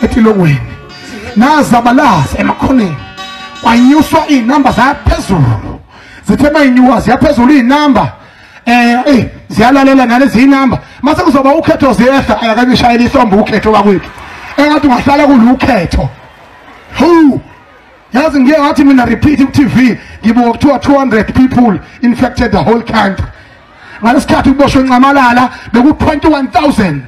etilongweni nazabalazi emakhoneni kwanyuswa inamba zaphezulu zithe mayinyuka ziyaphezulu inamba ziyalalela nalezi inamba mase kuzoba ukhetho ziyehla ayakabishayela ihlombe ukhetho bakwethu engathi ungahlala kulukhetho yazi ngeke ngathi mina repeat ku-TV ngibuka kuthiwa 200 people infected the whole country ngalesikhathi kuboshwe Ncamalala beku-21,000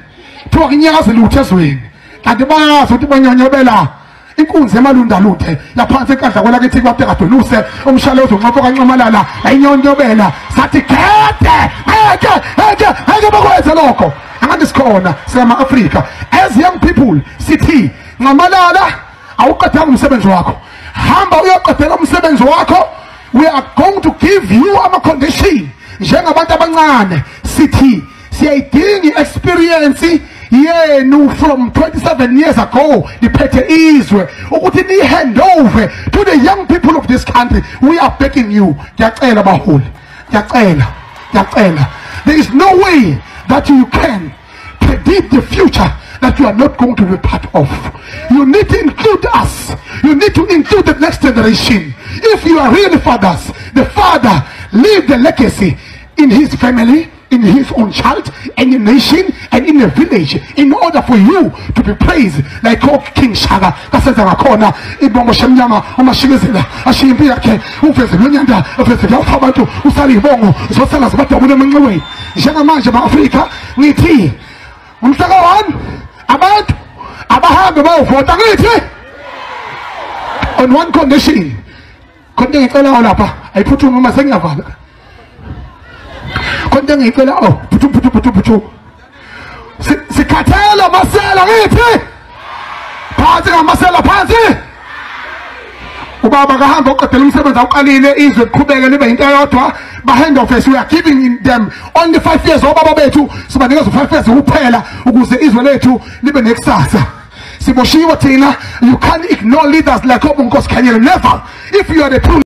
kuthiwa kunyakaze lutho ezweni kanti bayazi ukuthi banyonyobela inkunzi emalundalunde yaphansi enkandla kwelakithi kwatekadonuse umshalezo unqopho kaNcamalala ayinyonyobela sathi ngeke bakwenze lokho angathi sikhona singama-Afrika as young people sithi Ncamalala awuqedanga umsebenzi wakho hamba uyoqedela umsebenzi wakho we are going to give you ama-condition njengabantu abancane sithi siyayidinga i-experience yenu from 27 years ago niphethe izwe ukuthi ni-hand over to the young people of this country. We are begging you. Ngiyacela baholi, ngiyacela. There is no way that you can predict the future that you are not going to be part of. You need to include us. You need to include the next generation. If you are really fathers, the father leave the legacy in his family, in his own child, and in a nation, and in a village, in order for you to be praised like King Shaka. Kasenza ngakona ibongo shemnyama umashikizela ashimpi yakhe uveze lonyanda uveze labantu usala ibongo zosala zibadabule emanxiweni njengamanje ba-Afrika ngithi umhlaka 1 abantu abahambe bayovota ngithi on one condition konke ngicela lapha ayiphuthume uma sengiyavala konke ngicela phutu sikhathela masela ngithi phansi ngamasela phansi ubaba kahamba uqedela umsebenzi awuqalile izwe liqhubeke libe into eyodwa ba-hand of us. We are giving them only 5 years obaba bethu sibanikeza 5 years kuphela ukuze izwe lethu libe nekusasa. Siboshiwe thina. You can't ignore leaders like Obunkosi Kanyele. Never. If you are the true